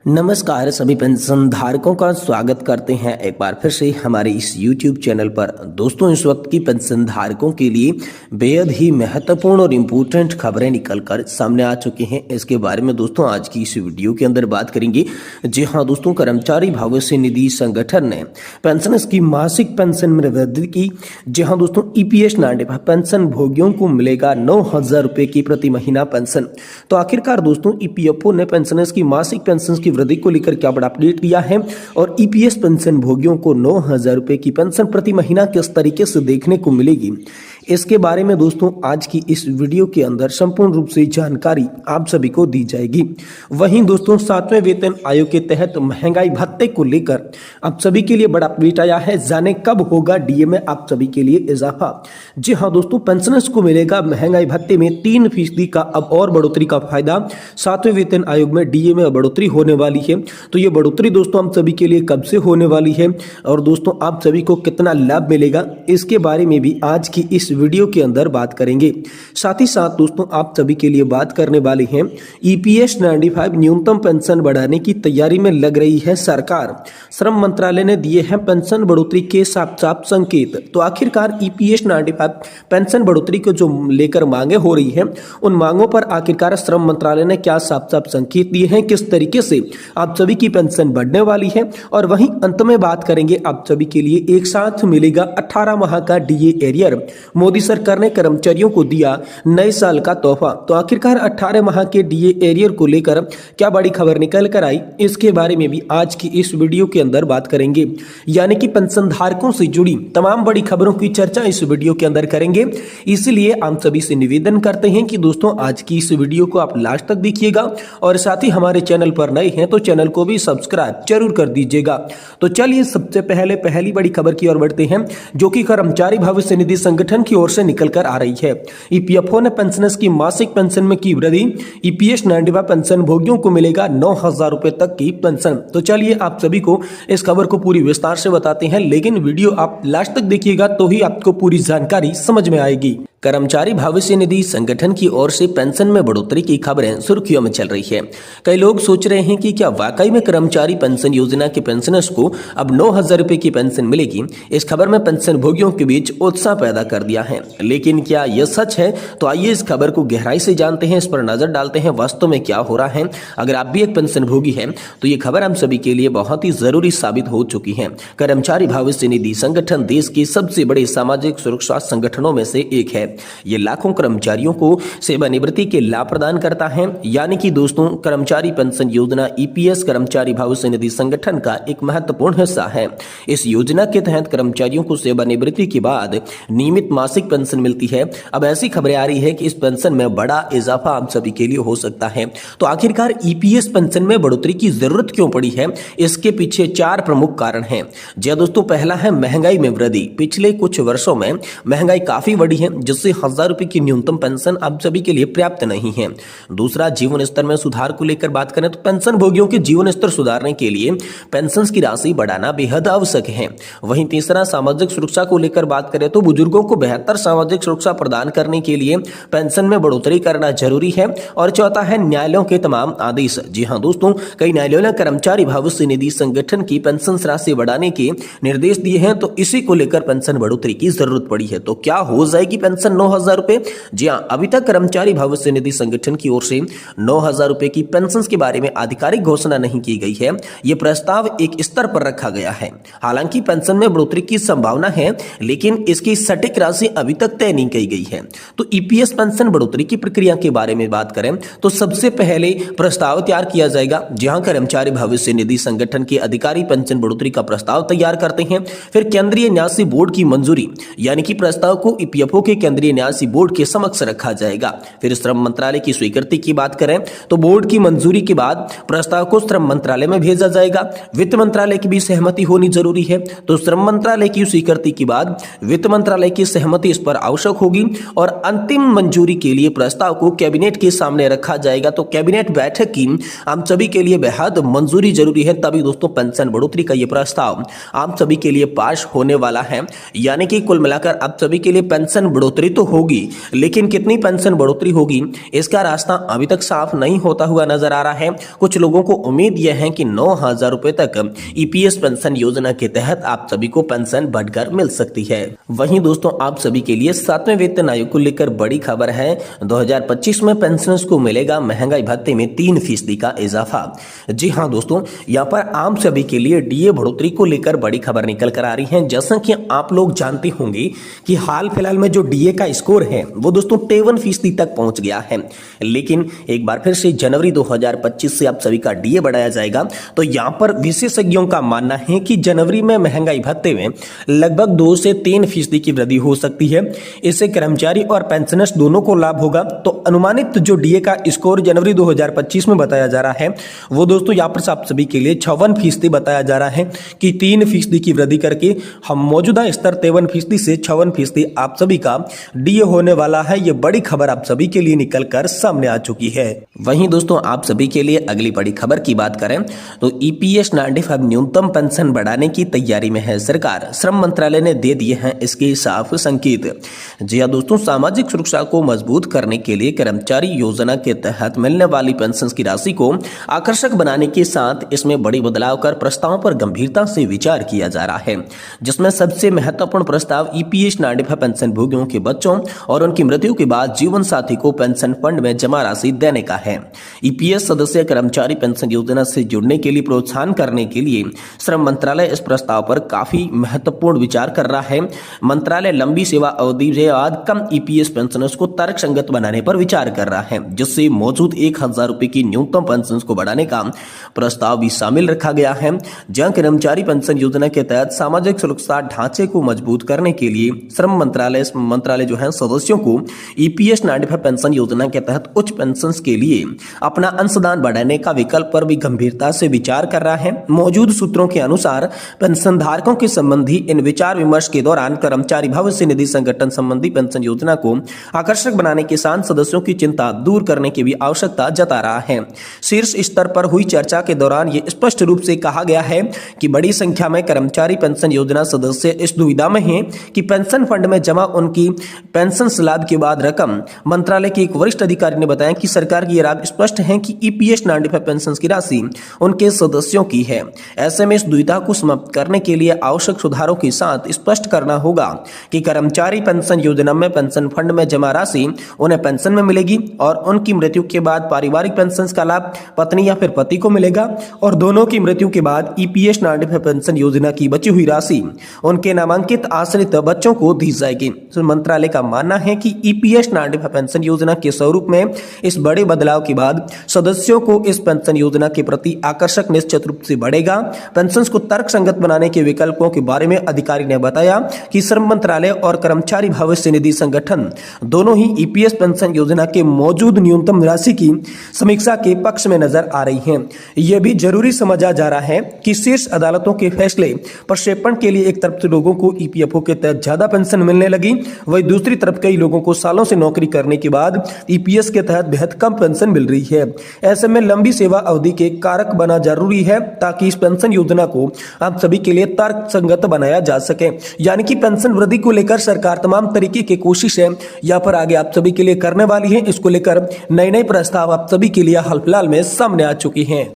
नमस्कार सभी पेंशन धारकों का स्वागत करते हैं एक बार फिर से हमारे इस YouTube चैनल पर। दोस्तों, इस वक्त की पेंशन धारकों के लिए बेहद ही महत्वपूर्ण और इम्पोर्टेंट खबरें निकलकर सामने आ चुकी हैं। इसके बारे में दोस्तों आज की इस वीडियो के अंदर बात करेंगे। जी हां दोस्तों, कर्मचारी भविष्य निधि संगठन ने पेंशनर्स की मासिक पेंशन में वृद्धि की। जी हाँ दोस्तों, EPS 95 पेंशन भोगियों को मिलेगा 9,000 रुपए की प्रति महीना पेंशन। तो आखिरकार दोस्तों EPFO ने पेंशनर्स की मासिक पेंशन की वृद्धि को लेकर क्या बड़ा अपडेट दिया है और EPS पेंशन भोगियों को 9,000 रुपए की पेंशन प्रति महीना किस तरीके से देखने को मिलेगी, इसके बारे में दोस्तों आज की इस वीडियो के अंदर संपूर्ण रूप से जानकारी आप सभी को दी जाएगी। वहीं दोस्तों 7वें वेतन आयोग के तहत महंगाई भत्ते को लेकर आप सभी के लिए बड़ा अपडेट आया है। जाने कब होगा DA में आप सभी के लिए इजाफा। जी हाँ दोस्तों, पेंशनर्स को मिलेगा महंगाई भत्ते में 3% का अब और बढ़ोतरी का फायदा। 7वें वेतन आयोग में DA में बढ़ोतरी होने वाली है। तो ये बढ़ोतरी दोस्तों हम सभी के लिए कब से होने वाली है और दोस्तों आप सभी को कितना लाभ मिलेगा, इसके बारे में भी आज की इस वीडियो के अंदर बात करेंगे। साथ ही साथ दोस्तों आप सभी के लिए बात करने वाले हैं EPS 95 न्यूनतम पेंशन बढ़ाने की तैयारी में लग रही है सरकार। श्रम मंत्रालय ने दिए हैं पेंशन बढ़ोतरी के साफ साफ संकेत। तो आखिरकार EPS 95 पेंशन बढ़ोतरी को जो लेकर मांगे हो रही है, उन मांगों पर आखिरकार श्रम मंत्रालय ने क्या साफ साफ संकेत दिए हैं, किस तरीके से आप सभी की पेंशन बढ़ने वाली है। और वहीं अंत में बात करेंगे आप सभी के लिए एक साथ मिलेगा 18 माह का DA एरियर। मोदी सरकार ने कर्मचारियों को दिया नए साल का तोहफा। तो आखिरकार 18 माह के DA एरियर को लेकर क्या बड़ी खबर निकल कर आई, इसके बारे में भी आज की इस वीडियो के अंदर बात करेंगे। यानी कि पेंशन धारकों से जुड़ी तमाम बड़ी खबरों की चर्चा इस वीडियो के अंदर करेंगे। इसलिए हम सभी से निवेदन करते हैं कि दोस्तों आज की इस वीडियो को आप लास्ट तक देखिएगा और साथ ही हमारे चैनल पर नए हैं तो चैनल को भी सब्सक्राइब जरूर कर दीजिएगा। तो चलिए सबसे पहली बड़ी खबर की ओर बढ़ते हैं, जो कि कर्मचारी भविष्य निधि संगठन की ओर से निकल कर आ रही है। EPFO ने पेंशनर्स की मासिक पेंशन में की वृद्धि। EPS 95 पेंशन भोगियों को मिलेगा 9,000 रुपए तक की पेंशन। तो चलिए आप सभी को इस खबर को पूरी विस्तार से बताते हैं, लेकिन वीडियो आप लास्ट तक देखिएगा तो ही आपको पूरी जानकारी समझ में आएगी। कर्मचारी भविष्य निधि संगठन की ओर से पेंशन में बढ़ोतरी की खबरें सुर्खियों में चल रही है। कई लोग सोच रहे हैं कि क्या वाकई में कर्मचारी पेंशन योजना के पेंशनर्स को अब 9,000 रुपए की पेंशन मिलेगी। इस खबर में पेंशन भोगियों के बीच उत्साह पैदा कर दिया है, लेकिन क्या यह सच है? तो आइए इस खबर को गहराई से जानते हैं, इस पर नजर डालते हैं वास्तव में क्या हो रहा है। अगर आप भी एक पेंशन भोगी हैं तो ये खबर हम सभी के लिए बहुत ही जरूरी साबित हो चुकी है। कर्मचारी भविष्य निधि संगठन देश के सबसे बड़े सामाजिक सुरक्षा संगठनों में से एक है। ये लाखों कर्मचारियों को सेवानिवृत्ति के लाभ प्रदान करता है। यानी कि दोस्तों कर्मचारी पेंशन योजना EPS कर्मचारी भविष्य निधि संगठन का एक महत्वपूर्ण हिस्सा है। इस योजना के तहत कर्मचारियों को सेवानिवृत्ति के बाद नियमित मासिक पेंशन मिलती है। अब ऐसी खबरें आ रही है कि इस पेंशन में बड़ा इजाफा आप सभी के लिए हो सकता है। तो आखिरकार EPS पेंशन में बढ़ोतरी की जरूरत क्यों पड़ी है, इसके पीछे 4 प्रमुख कारण हैं। जी दोस्तों, पहला है महंगाई में वृद्धि। पिछले कुछ वर्षों में महंगाई काफी बढ़ी है, जिससे 1,000 रुपए की न्यूनतम पेंशन आप सभी के लिए पर्याप्त नहीं है। दूसरा, जीवन स्तर में सुधार को लेकर बात करें तो पेंशन भोगियों के जीवन स्तर सुधारने के लिए पेंशन की राशि बढ़ाना बेहद आवश्यक है। वहीं तीसरा, सामाजिक सुरक्षा को लेकर बात करें तो बुजुर्गों को बेहतर सामाजिक सुरक्षा प्रदान करने के लिए पेंशन में बढ़ोतरी करना जरूरी है। और चौथा है न्यायालयों के तमाम आदेश। जी हाँ दोस्तों, कई न्यायालयों ने कर्मचारी भविष्य निधि संगठन की पेंशन राशि बढ़ाने के निर्देश दिए हैं, तो इसी को लेकर पेंशन बढ़ोतरी की जरूरत पड़ी है। तो क्या हो जाएगी पेंशन 9,000 रुपए? जी हाँ, अभी तक कर्मचारी भविष्य निधि संगठन की ओर से 9,000 रुपए की पेंशन के बारे में आधिकारिक घोषणा नहीं की गई है। यह प्रस्ताव एक स्तर पर रखा गया है। हालांकि पेंशन में बढ़ोतरी की संभावना है, लेकिन इसकी सटीक राशि अभी तक तय नहीं की गई है। तो EPS पेंशन बढ़ोतरी की प्रक्रिया के बारे में बात करें तो सबसे पहले प्रस्ताव तैयार किया जाएगा, जहां कर्मचारी भविष्य निधि संगठन के अधिकारी पेंशन बढ़ोतरी का प्रस्ताव तैयार करते हैं। फिर केंद्रीय न्यासी बोर्ड की मंजूरी, यानी कि प्रस्ताव को EPFO के केंद्रीय न्यासी बोर्ड के समक्ष रखा जाएगा। फिर श्रम मंत्रालय की स्वीकृति की बात करें तो बोर्ड की मंजूरी के बाद प्रस्ताव को श्रम मंत्रालय में भेजा जाएगा। वित्त मंत्रालय की भी सहमति होनी जरूरी है। तो श्रम मंत्रालय की स्वीकृति के बाद वित्त मंत्रालय की सहमति सहमति इस पर आवश्यक होगी और अंतिम मंजूरी के लिए प्रस्ताव को कैबिनेट के सामने रखा जाएगा। तो कैबिनेट बैठक की हम सभी के लिए बेहद मंजूरी जरूरी है, तभी दोस्तों पेंशन बढ़ोतरी का ये प्रस्ताव आप सभी के लिए पास होने वाला है। यानी कि कुल मिलाकर आप सभी के लिए पेंशन बढ़ोतरी तो होगी, लेकिन कितनी पेंशन बढ़ोतरी होगी इसका रास्ता अभी तक साफ नहीं होता हुआ नजर आ रहा है। कुछ लोगों को उम्मीद यह है कि 9,000 रुपए तक ईपीएस पेंशन योजना के तहत आप सभी को पेंशन बढ़कर मिल सकती है। वहीं दोस्तों आप सभी के लिए 7वें वेतन आयोग को लेकर बड़ी खबर है। 2025 में पेंशनर्स को मिलेगा महंगाई भत्ते में 3% का इजाफा। जी हां दोस्तों, यहाँ पर आप सभी के लिए डीए बढ़ोतरी को लेकर बड़ी खबर निकल कर आ रही है। जैसा कि आप लोग जानते होंगे कि हाल फिलहाल में जो डीए का स्कोर है वो दोस्तों 53% तक पहुंच गया है, लेकिन एक बार फिर से जनवरी 2025 से आप सभी का डीए बढ़ाया जाएगा। तो यहाँ पर विशेषज्ञों का मानना है कि जनवरी में महंगाई भत्ते में लगभग 2 से 3% की वृद्धि हो सकती है। इससे कर्मचारी और पेंशनर्स दोनों को लाभ होगा। तो अनुमानित जो डीए का स्कोर जनवरी 2025 में बताया जा रहा है वो दोस्तों यहाँ पर आप सभी के लिए 56% बताया जा रहा है कि 3% की वृद्धि करके हम मौजूदा स्तर 53% से 56% आप सभी का डीए होने वाला है। ये बड़ी खबर आप सभी के लिए निकलकर सामने आ चुकी है। वहीं दोस्तों आप सभी के लिए अगली बड़ी खबर की बात करें तो ईपीएस 95 न्यूनतम पेंशन बढ़ाने की तैयारी में है सरकार। श्रम मंत्रालय ने दे दिए हैं इसके साफ संकेत। जी हाँ दोस्तों, सामाजिक सुरक्षा को मजबूत करने के लिए कर्मचारी योजना के तहत मिलने वाली पेंशन की राशि को आकर्षक बनाने के साथ इसमें बड़ी बदलाव कर प्रस्ताव पर गंभीरता से विचार किया जा रहा है, जिसमें सबसे महत्वपूर्ण प्रस्ताव ईपीएस 95 पेंशन भोगियों के बच्चों और उनकी मृत्यु के बाद जीवन साथी को पेंशन फंड में जमा राशि देने का है। ईपीएस सदस्य कर्मचारी पेंशन योजना से जुड़ने के लिए प्रोत्साहन करने के लिए श्रम मंत्रालय इस प्रस्ताव पर काफी महत्वपूर्ण विचार कर रहा है। मंत्रालय लंबी सेवा अवधि के बाद कम ईपीएस पेंशनर्स को तर्कसंगत बनाने पर विचार कर रहा है, जिससे मौजूद 1,000 रुपए की न्यूनतम पेंशन को बढ़ाने का प्रस्ताव भी शामिल रखा गया है। जहां कर्मचारी पेंशन योजना के तहत सामाजिक सुरक्षा ढांचे को मजबूत करने के लिए श्रम मंत्रालय जो है सदस्यों को ईपीएस 95 पेंशन योजना के तहत उच्च पेंशन के लिए अपना अंशदान बढ़ाने का विकल्प पर भी गंभीरता से विचार कर रहा है। मौजूद सूत्रों के अनुसार पेंशन धारकों के संबंधी इन विचार विमर्श के दौरान कर्मचारी भविष्य निधि संगठन संबंधी पेंशन योजना को आकर्षक बनाने के साथ सदस्यों की चिंता दूर करने की भी आवश्यकता जता रहा है। शीर्ष स्तर पर हुई चर्चा के दौरान यह स्पष्ट रूप से कहा गया है कि बड़ी संख्या में कर्मचारी पेंशन योजना सदस्य इस दुविधा में हैं कि पेंशन फंड में जमा उनकी पेंशन स्लैब के बाद रकम। मंत्रालय के एक वरिष्ठ अधिकारी ने बताया कि सरकार की राय स्पष्ट है कि ईपीएस 95 पेंशन की राशि उनके सदस्यों की है। ऐसे में इस दुविधा को समाप्त करने के लिए आवश्यक सुधारों के साथ स्पष्ट करना होगा कि कर्मचारी पेंशन योजना में पेंशन फंड में जमा राशि उन्हें पेंशन में मिलेगी और उनकी मृत्यु के बाद पारिवारिक पेंशन का लाभ पत्नी या फिर पति को मिलेगा और दोनों की मृत्यु के बाद ईपीएस 95 पेंशन योजना की बची हुई राशि उनके नामांकित आश्रित बच्चों को दी जाएगी। तो मंत्रालय का मानना है कि ईपीएस 95 पेंशन योजना के स्वरूप में इस बड़े बदलाव के बाद सदस्यों को इस पेंशन योजना के प्रति आकर्षक निश्चित रूप से बढ़ेगा। पेंशन को तर्कसंगत बनाने के विकल्पों के बारे में अधिकारी ने बताया कि श्रम मंत्रालय और कर्मचारी भविष्य निधि संगठन दोनों ही ईपीएस पेंशन योजना के मौजूद न्यूनतम राशि की समीक्षा के पक्ष में नजर आ रही हैं। यह भी जरूरी समझा जा रहा है कि शीर्ष अदालतों के फैसले प्रक्षेपण के लिए एक तरफ से लोगों को ईपीएफओ के तहत ज्यादा पेंशन मिलने लगी, वही दूसरी तरफ कई लोगों को सालों से नौकरी करने के बाद ईपीएस के तहत बेहद कम पेंशन मिल रही है। ऐसे में लंबी सेवा अवधि के कारक बना जरूरी है ताकि इस पेंशन योजना को आप सभी के लिए तर्क संगत बनाया जा सके। यानी कि पेंशन वृद्धि को लेकर सरकार तमाम तरीके की कोशिशें यहाँ पर आगे आप सभी के लिए करने वाली है। इसको लेकर नए नए प्रस्ताव आप सभी के लिए हाल फिलहाल में सामने आ चुकी हैं।